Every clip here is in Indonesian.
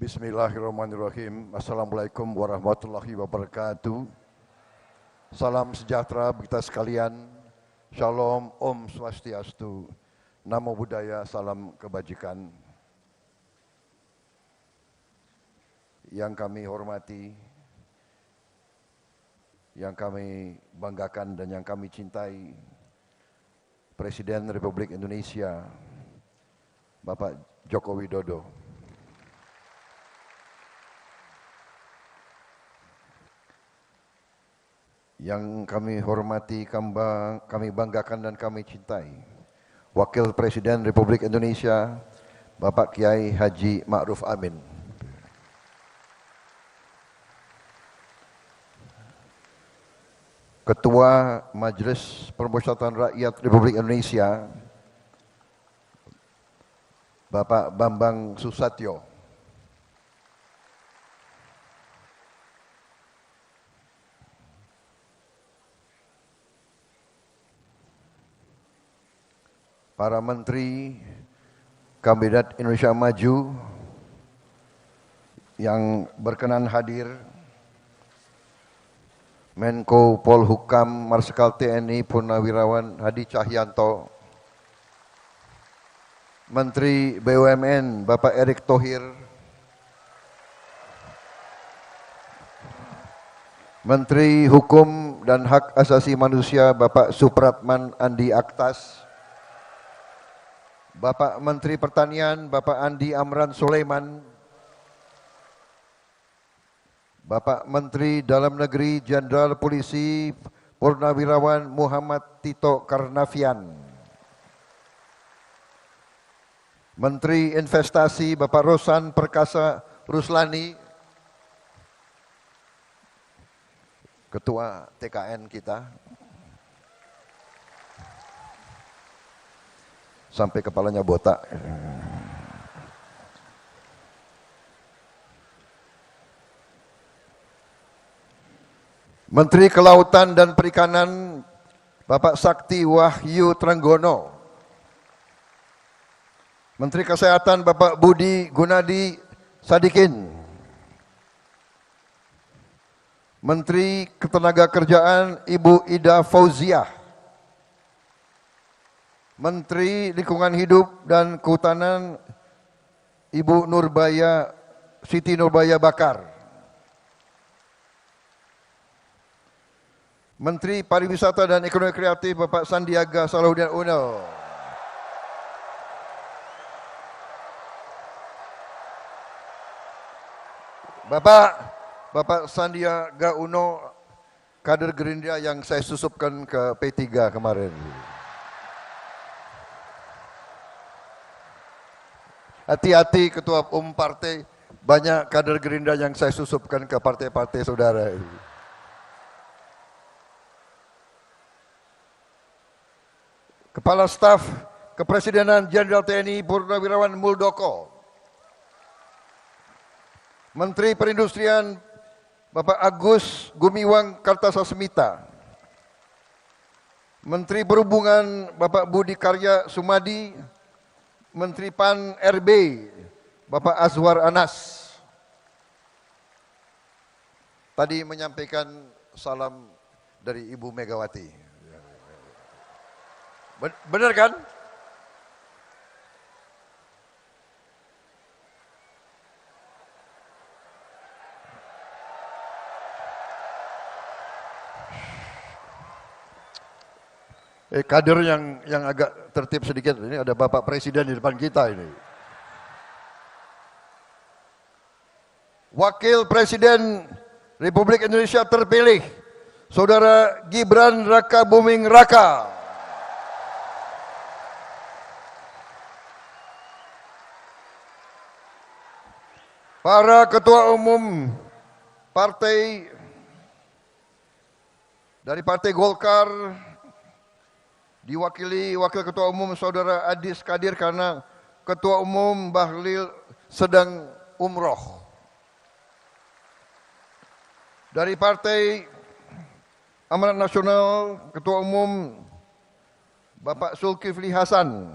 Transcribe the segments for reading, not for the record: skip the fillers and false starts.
Bismillahirrahmanirrahim. Assalamualaikum warahmatullahi wabarakatuh. Salam sejahtera kita sekalian. Shalom, Om Swastiastu. Namo Buddhaya, salam kebajikan. Yang kami hormati, yang kami banggakan dan yang kami cintai, Presiden Republik Indonesia, Bapak Joko Widodo. Yang kami hormati, kami banggakan dan kami cintai, Wakil Presiden Republik Indonesia, Bapak Kiai Haji Ma'ruf Amin. Ketua Majelis Permusyawaratan Rakyat Republik Indonesia, Bapak Bambang Susatyo. Para Menteri Kabinet Indonesia Maju yang berkenan hadir, Menko Polhukam Marsikal TNI Purnawirawan Hadi Cahyanto, Menteri BUMN Bapak Erick Thohir, Menteri Hukum dan Hak Asasi Manusia Bapak Supratman Andi Aktas, Bapak Menteri Pertanian Bapak Andi Amran Sulaiman, Bapak Menteri Dalam Negeri Jenderal Polisi Purnawirawan Muhammad Tito Karnavian, Menteri Investasi Bapak Rosan Perkasa Ruslani, Ketua TKN kita, sampai kepalanya botak. Menteri Kelautan dan Perikanan Bapak Sakti Wahyu Trenggono, Menteri Kesehatan Bapak Budi Gunadi Sadikin, Menteri Ketenagakerjaan Ibu Ida Fauziah, Menteri Lingkungan Hidup dan Kehutanan Ibu Siti Nurbaya Bakar, Menteri Pariwisata dan Ekonomi Kreatif Bapak Sandiaga Salahuddin Uno, Bapak Sandiaga Uno, kader Gerindra yang saya susupkan ke P3 kemarin. Hati-hati Ketua Umum Partai, banyak kader Gerindra yang saya susupkan ke partai-partai saudara. Kepala Staf Kepresidenan Jenderal TNI Purnawirawan Muldoko, Menteri Perindustrian Bapak Agus Gumiwang Kartasasmita, Menteri Perhubungan Bapak Budi Karya Sumadi, Menteri PAN RB Bapak Azwar Anas tadi menyampaikan salam dari Ibu Megawati. Benar kan? Kader yang agak tertib sedikit, ini ada Bapak Presiden di depan kita ini. Wakil Presiden Republik Indonesia terpilih, Saudara Gibran Raka Buming Raka. Para Ketua Umum Partai dari Partai Golkar, diwakili Wakil Ketua Umum Saudara Adis Kadir karena Ketua Umum Bahlil sedang umroh. Dari Partai Amanat Nasional, Ketua Umum Bapak Zulkifli Hasan.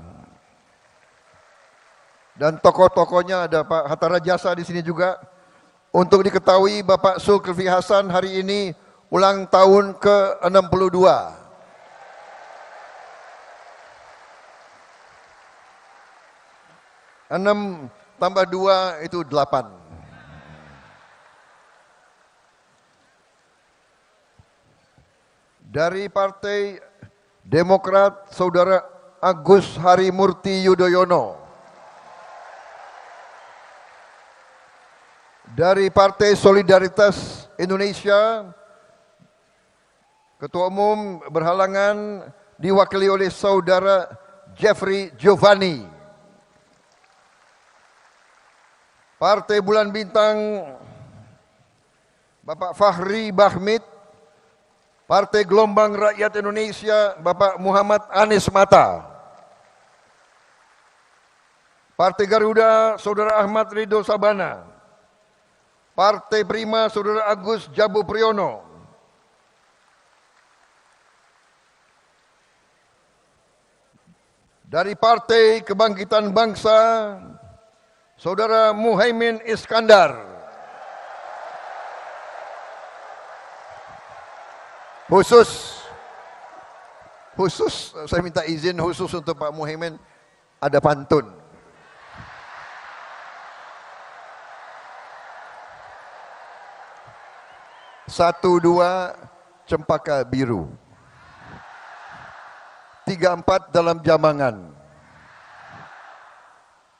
Dan tokoh-tokohnya ada Pak Hatta Rajasa di sini juga. Untuk diketahui Bapak Zulkifli Hasan hari ini ulang tahun ke-62. 6 tambah 2 itu 8. Dari Partai Demokrat, Saudara Agus Harimurti Yudhoyono. Dari Partai Solidaritas Indonesia, Ketua Umum berhalangan diwakili oleh Saudara Jeffrey Giovanni. Partai Bulan Bintang, Bapak Fahri Bahmid. Partai Gelombang Rakyat Indonesia, Bapak Muhammad Anies Mata. Partai Garuda, Saudara Ahmad Ridho Sabana. Partai Prima, Saudara Agus Jabu Priyono. Dari Partai Kebangkitan Bangsa, Saudara Muhaimin Iskandar. Khusus saya minta izin khusus untuk Pak Muhaimin, ada pantun. Satu dua cempaka biru, 3 4 dalam jamangan.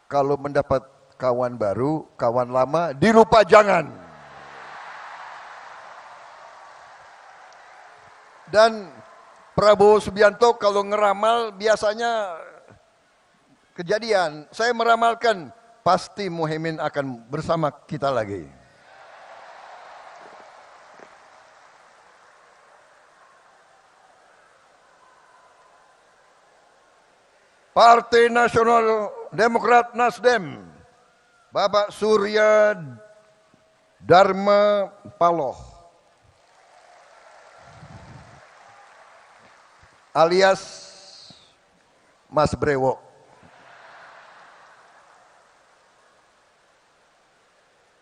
Kalau mendapat kawan baru, kawan lama dilupa jangan. Dan Prabowo Subianto kalau ngeramal biasanya kejadian. Saya meramalkan pasti Muhaimin akan bersama kita lagi. Partai Nasional Demokrat Nasdem, Bapak Surya Dharma Paloh alias Mas Brewo.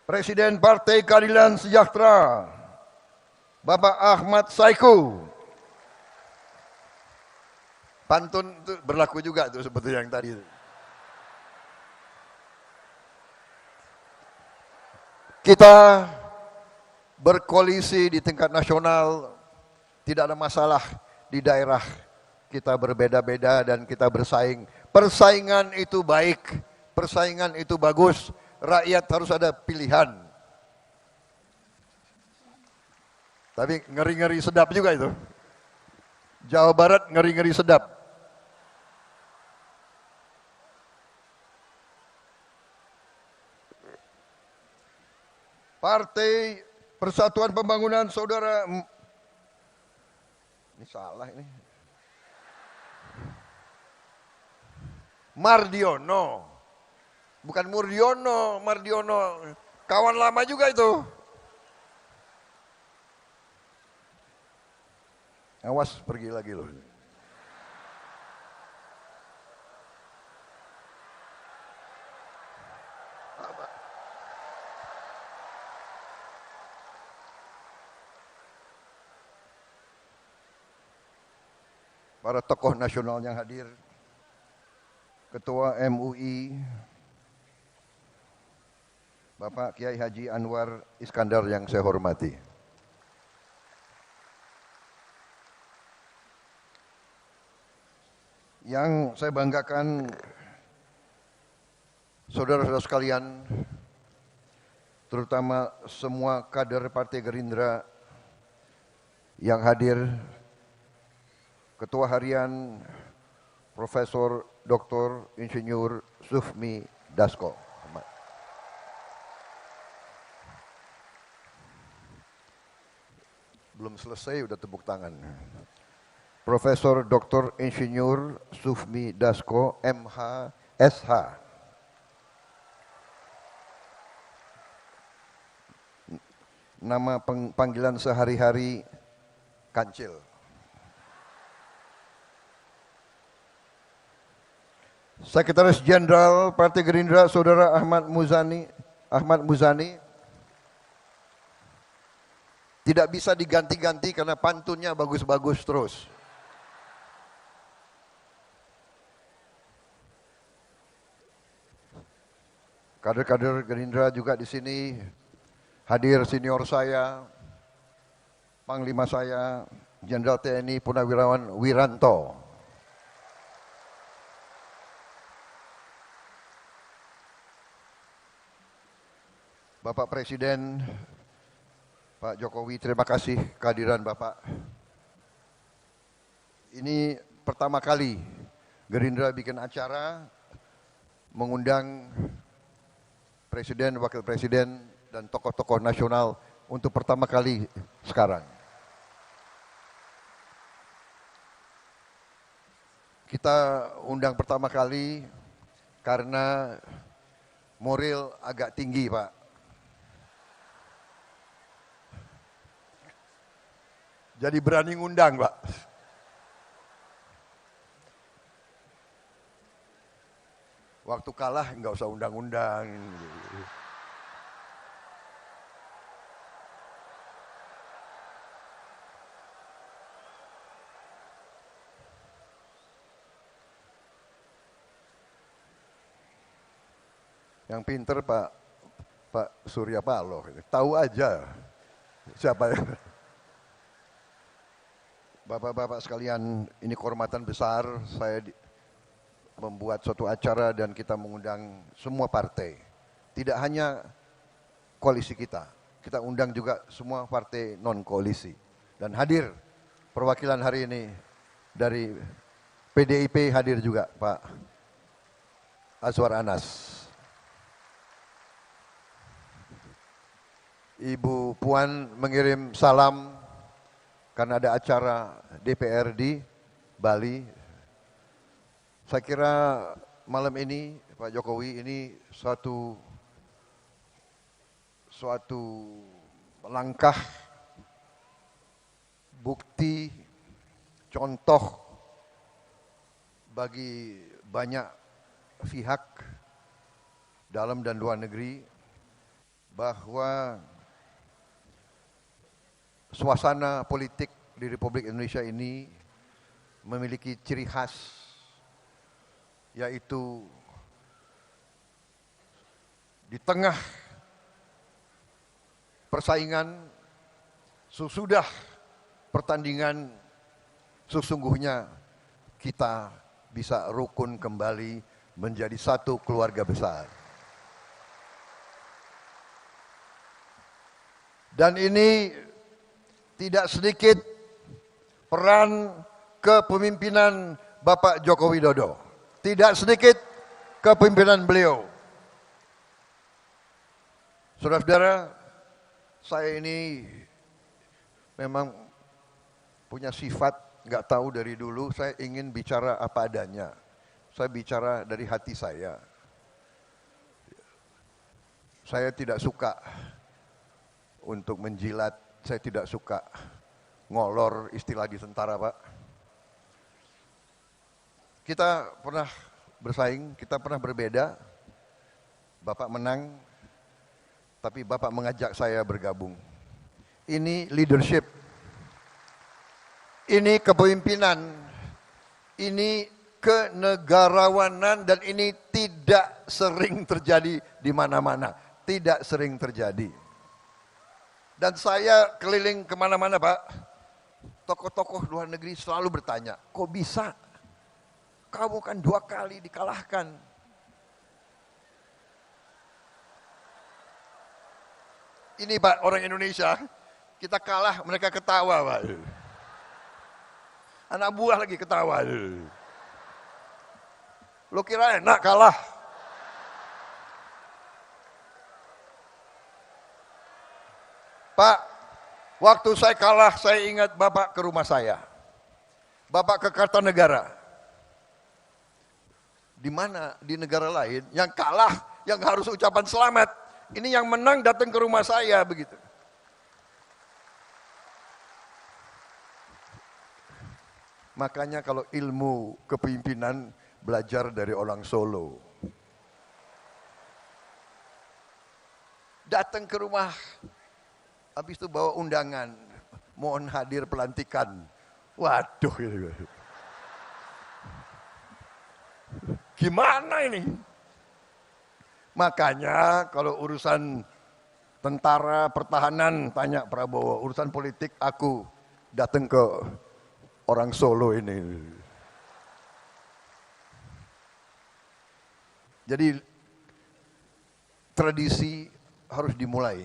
Presiden Partai Keadilan Sejahtera, Bapak Ahmad Saiku. Pantun itu berlaku juga tuh seperti yang tadi. Kita berkoalisi di tingkat nasional, tidak ada masalah di daerah. Kita berbeda-beda dan kita bersaing. Persaingan itu baik, persaingan itu bagus. Rakyat harus ada pilihan. Tapi ngeri-ngeri sedap juga itu. Jawa Barat ngeri-ngeri sedap. Partai Persatuan Pembangunan Saudara, ini salah ini, Mardiono, bukan Murdiono, Mardiono, kawan lama juga itu. Awas pergi lagi loh. Para tokoh nasional yang hadir, Ketua MUI, Bapak Kiai Haji Anwar Iskandar yang saya hormati. Yang saya banggakan, saudara-saudara sekalian, terutama semua kader Partai Gerindra yang hadir, Ketua Harian Profesor Dr. Insinyur Sufmi Dasko. Belum selesai udah tepuk tangan. Profesor Dr. Insinyur Sufmi Dasko, MH, SH. Nama panggilan sehari-hari Kancil. Sekretaris Jenderal Partai Gerindra Saudara Ahmad Muzani. Tidak bisa diganti-ganti karena pantunnya bagus-bagus terus. Kader-kader Gerindra juga di sini hadir, senior saya, Panglima saya, Jenderal TNI Purnawirawan Wiranto. Bapak Presiden, Pak Jokowi, terima kasih kehadiran Bapak. Ini pertama kali Gerindra bikin acara mengundang Presiden, Wakil Presiden, dan tokoh-tokoh nasional untuk pertama kali sekarang. Kita undang pertama kali karena moral agak tinggi, Pak. Jadi berani ngundang, Pak. Waktu kalah nggak usah undang-undang. Yang pinter Pak Surya Paloh, tahu aja siapa yang. Bapak-bapak sekalian, ini kehormatan besar saya membuat suatu acara dan kita mengundang semua partai. Tidak hanya koalisi kita undang juga semua partai non-koalisi. Dan hadir perwakilan hari ini dari PDIP hadir juga Pak Azwar Anas. Ibu Puan mengirim salam karena ada acara DPR di Bali. Saya kira malam ini Pak Jokowi ini suatu langkah bukti contoh bagi banyak pihak dalam dan luar negeri bahwa suasana politik di Republik Indonesia ini memiliki ciri khas, yaitu di tengah persaingan, sesudah pertandingan, sesungguhnya kita bisa rukun kembali menjadi satu keluarga besar. Dan ini tidak sedikit peran kepemimpinan Bapak Joko Widodo. Tidak sedikit kepemimpinan beliau. Saudara-saudara, saya ini memang punya sifat, nggak tahu dari dulu, saya ingin bicara apa adanya. Saya bicara dari hati saya. Saya tidak suka untuk menjilat. Saya tidak suka ngolor, istilah di tentara, Pak. Kita pernah bersaing, kita pernah berbeda. Bapak menang, tapi Bapak mengajak saya bergabung. Ini leadership, ini kepemimpinan, ini kenegarawanan, dan ini tidak sering terjadi di mana-mana. Tidak sering terjadi. Dan saya keliling kemana-mana, Pak. Tokoh-tokoh luar negeri selalu bertanya, kok bisa? Kamu kan 2 kali dikalahkan. Ini Pak, orang Indonesia, kita kalah, mereka ketawa, Pak. Anak buah lagi ketawa. Lo kira enak kalah? Pak, waktu saya kalah, saya ingat Bapak ke rumah saya. Bapak ke Kartanegara. Di mana di negara lain yang kalah, yang harus ucapan selamat. Ini yang menang datang ke rumah saya begitu. Makanya kalau ilmu kepemimpinan belajar dari orang Solo. Datang ke rumah, habis itu bawa undangan, mohon hadir pelantikan. Waduh, gimana ini? Makanya kalau urusan tentara, pertahanan, tanya Prabowo. Urusan politik aku datang ke orang Solo ini. Jadi tradisi harus dimulai.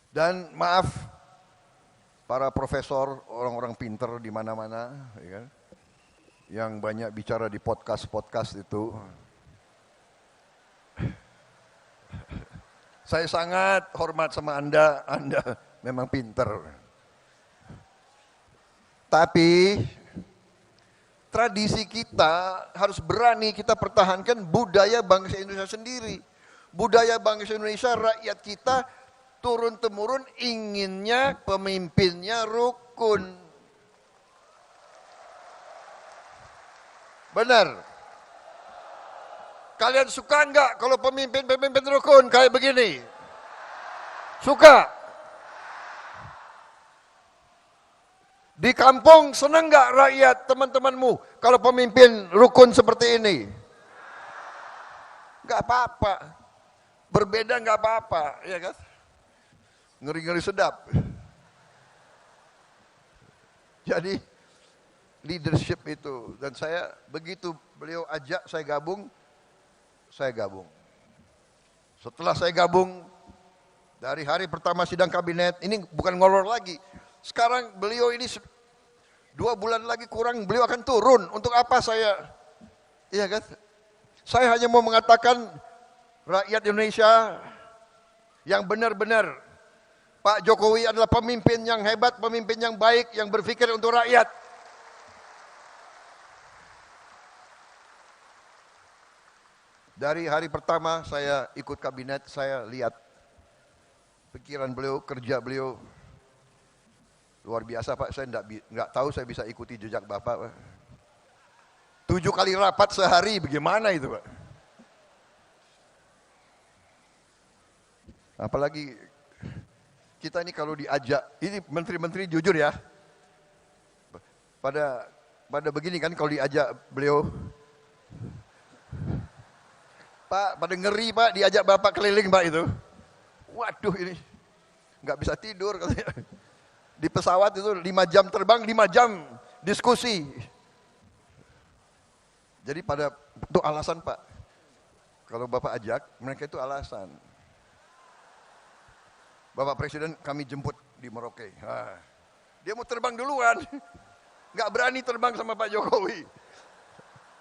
Dan maaf para profesor, orang-orang pinter di mana-mana, ya, yang banyak bicara di podcast-podcast itu. Saya sangat hormat sama Anda memang pinter. Tapi tradisi kita harus berani kita pertahankan budaya bangsa Indonesia sendiri. Budaya bangsa Indonesia, rakyat kita turun-temurun inginnya pemimpinnya rukun. Benar. Kalian suka enggak kalau pemimpin rukun kayak begini? Suka? Di kampung senang enggak rakyat teman-temanmu kalau pemimpin rukun seperti ini? Enggak apa-apa. Berbeda enggak apa-apa, ya kan? Ngeri-ngeri sedap. Jadi leadership itu, dan saya begitu beliau ajak saya gabung. Setelah saya gabung, dari hari pertama sidang kabinet, ini bukan ngolor lagi. Sekarang beliau ini 2 bulan lagi kurang, beliau akan turun. Untuk apa saya? Iya kan? Saya hanya mau mengatakan rakyat Indonesia yang benar-benar Pak Jokowi adalah pemimpin yang hebat, pemimpin yang baik, yang berpikir untuk rakyat. Dari hari pertama saya ikut kabinet, saya lihat pikiran beliau, kerja beliau luar biasa Pak. Saya enggak tahu saya bisa ikuti jejak Bapak Pak. 7 kali rapat sehari, bagaimana itu Pak? Apalagi kita ini kalau diajak, ini menteri-menteri jujur ya, pada begini kan kalau diajak beliau, Pak, pada ngeri Pak, diajak Bapak keliling Pak itu. Waduh ini, nggak bisa tidur katanya. Di pesawat itu 5 jam terbang, 5 jam diskusi. Jadi itu alasan Pak. Kalau Bapak ajak, mereka itu alasan. Bapak Presiden kami jemput di Merauke. Dia mau terbang duluan. Nggak berani terbang sama Pak Jokowi.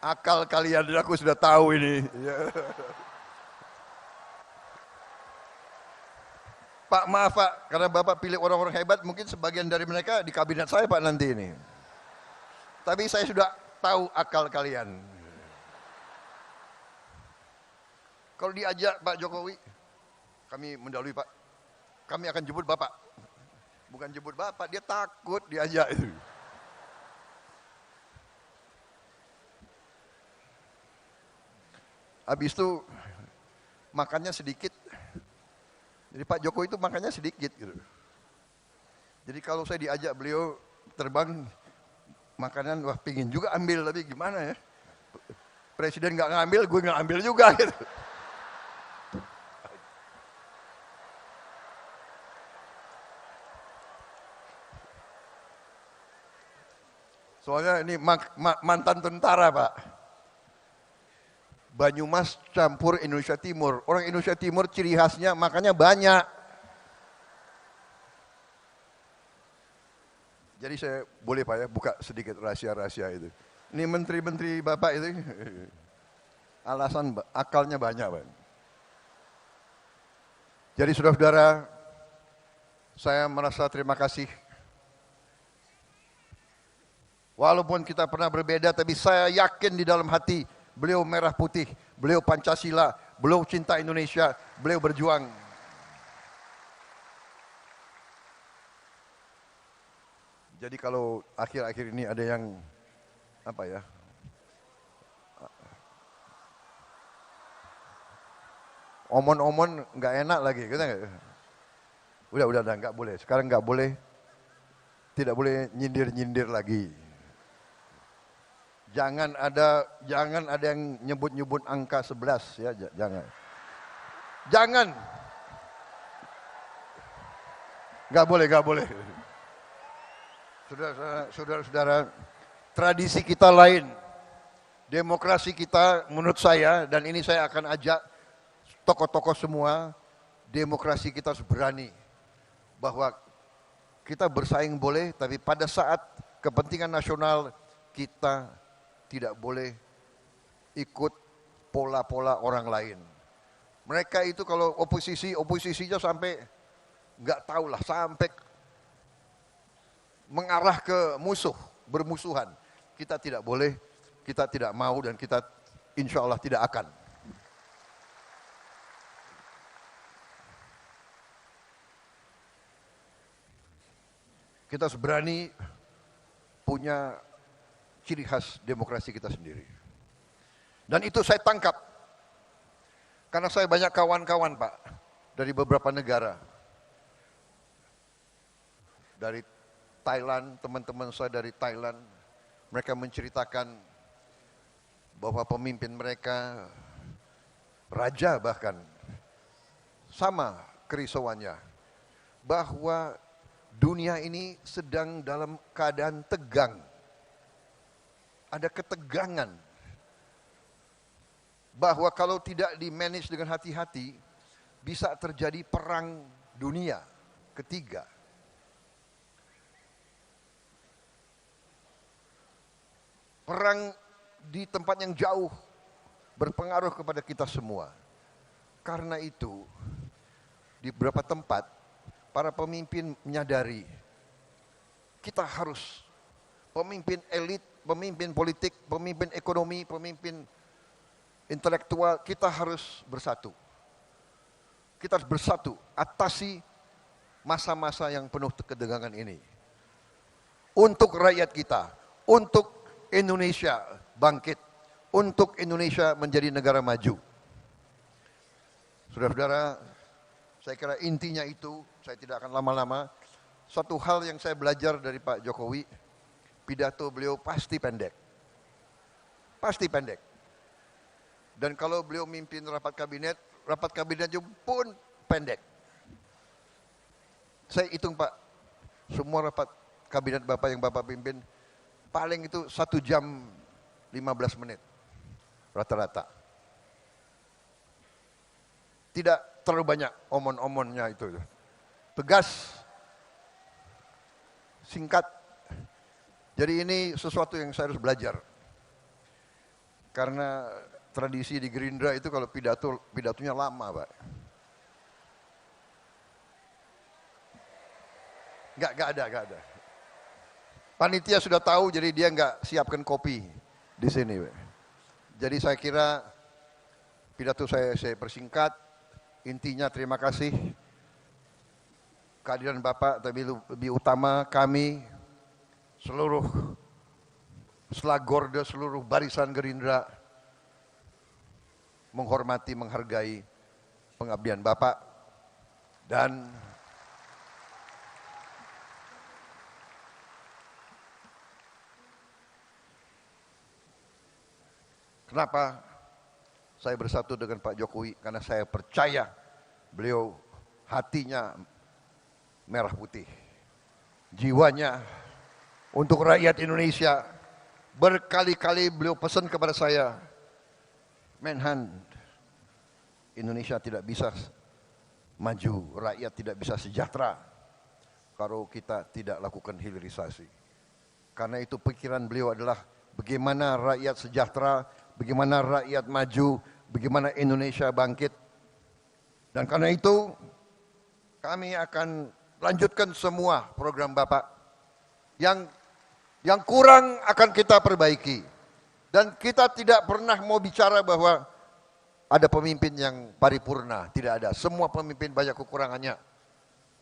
Akal kalian, aku sudah tahu ini. Pak maaf Pak, karena Bapak pilih orang-orang hebat, mungkin sebagian dari mereka di kabinet saya Pak nanti ini. Tapi saya sudah tahu akal kalian. Kalau diajak Pak Jokowi, kami mendahului Pak, kami akan jemput Bapak. Bukan jemput Bapak, dia takut diajak itu. Habis itu makannya sedikit. Jadi Pak Jokowi itu makannya sedikit gitu. Jadi kalau saya diajak beliau terbang makanan, wah pingin juga ambil, tapi gimana ya? Presiden nggak ngambil, gue nggak ambil juga gitu. Soalnya ini mantan tentara Pak. Banyumas campur Indonesia Timur. Orang Indonesia Timur ciri khasnya makannya banyak. Jadi saya boleh Pak ya buka sedikit rahasia-rahasia itu. Ini menteri-menteri Bapak itu alasan akalnya banyak Pak. Jadi saudara-saudara, saya merasa terima kasih. Walaupun kita pernah berbeda, tapi saya yakin di dalam hati beliau merah putih, beliau Pancasila, beliau cinta Indonesia, beliau berjuang. Jadi kalau akhir-akhir ini ada yang apa ya, Omon-omon nggak enak lagi, kita nggak. Udah, nggak boleh. Sekarang nggak boleh, tidak boleh nyindir-nyindir lagi. Jangan ada yang nyebut-nyebut angka 11 ya, jangan. Nggak boleh. Saudara-saudara, tradisi kita lain. Demokrasi kita menurut saya, dan ini saya akan ajak tokoh-tokoh semua, demokrasi kita harus berani. Bahwa kita bersaing boleh, tapi pada saat kepentingan nasional, kita tidak boleh ikut pola-pola orang lain. Mereka itu kalau oposisinya sampai nggak tahu lah, sampai mengarah ke bermusuhan. Kita tidak boleh, kita tidak mau, dan kita insya Allah tidak akan. Kita harus berani punya ciri khas demokrasi kita sendiri. Dan itu saya tangkap. Karena saya banyak kawan-kawan Pak, dari beberapa negara. Dari Thailand, teman-teman saya dari Thailand, mereka menceritakan bahwa pemimpin mereka, raja bahkan, sama kerisauannya, bahwa dunia ini sedang dalam keadaan tegang. Ada ketegangan. Bahwa kalau tidak di-manage dengan hati-hati, bisa terjadi perang dunia ketiga. Perang di tempat yang jauh berpengaruh kepada kita semua. Karena itu, di beberapa tempat, para pemimpin menyadari kita harus pemimpin elit, pemimpin politik, pemimpin ekonomi, pemimpin intelektual, kita harus bersatu. Kita harus bersatu atasi masa-masa yang penuh ketegangan ini. Untuk rakyat kita, untuk Indonesia bangkit, untuk Indonesia menjadi negara maju. Saudara-saudara, saya kira intinya itu, saya tidak akan lama-lama. Satu hal yang saya belajar dari Pak Jokowi, pidato beliau pasti pendek. Pasti pendek. Dan kalau beliau mimpin rapat kabinetnya pun pendek. Saya hitung Pak, semua rapat kabinet Bapak yang Bapak pimpin, paling itu 1 jam 15 menit, rata-rata. Tidak terlalu banyak omon-omonnya itu. Tegas, singkat. Jadi ini sesuatu yang saya harus belajar. Karena tradisi di Gerindra itu kalau pidatonya lama, Pak. Nggak ada. Panitia sudah tahu, jadi dia nggak siapkan kopi di sini, Pak. Jadi saya kira pidato saya persingkat. Intinya terima kasih kehadiran Bapak, tapi lebih utama kami seluruh Selagorde, seluruh barisan Gerindra menghormati, menghargai pengabdian Bapak, dan kenapa saya bersatu dengan Pak Jokowi? Karena saya percaya beliau hatinya merah putih, jiwanya untuk rakyat Indonesia. Berkali-kali beliau pesan kepada saya, Menhan, Indonesia tidak bisa maju, rakyat tidak bisa sejahtera kalau kita tidak lakukan hilirisasi. Karena itu pikiran beliau adalah bagaimana rakyat sejahtera, bagaimana rakyat maju, bagaimana Indonesia bangkit. Dan karena itu kami akan lanjutkan semua program Bapak. Yang kurang akan kita perbaiki. Dan kita tidak pernah mau bicara bahwa ada pemimpin yang paripurna, tidak ada. Semua pemimpin banyak kekurangannya.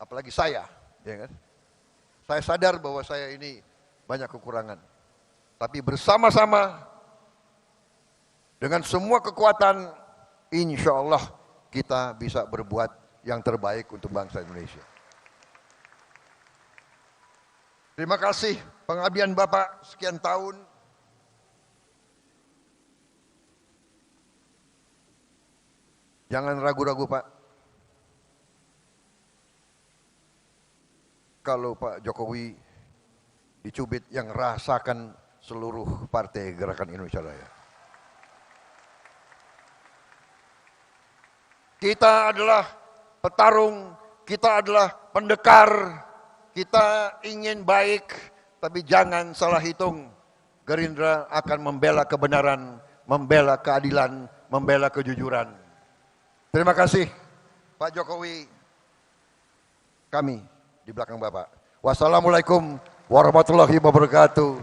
Apalagi saya, ya kan? Saya sadar bahwa saya ini banyak kekurangan. Tapi bersama-sama dengan semua kekuatan, insya Allah kita bisa berbuat yang terbaik untuk bangsa Indonesia. Terima kasih pengabdian Bapak sekian tahun. Jangan ragu-ragu Pak. Kalau Pak Jokowi dicubit yang rasakan seluruh partai Gerakan Indonesia Raya. Kita adalah petarung, kita adalah pendekar, kita ingin baik, tapi jangan salah hitung. Gerindra akan membela kebenaran, membela keadilan, membela kejujuran. Terima kasih Pak Jokowi, kami di belakang Bapak. Wassalamualaikum warahmatullahi wabarakatuh.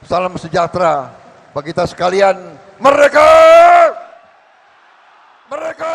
Salam sejahtera bagi kita sekalian. Merdeka! Merdeka!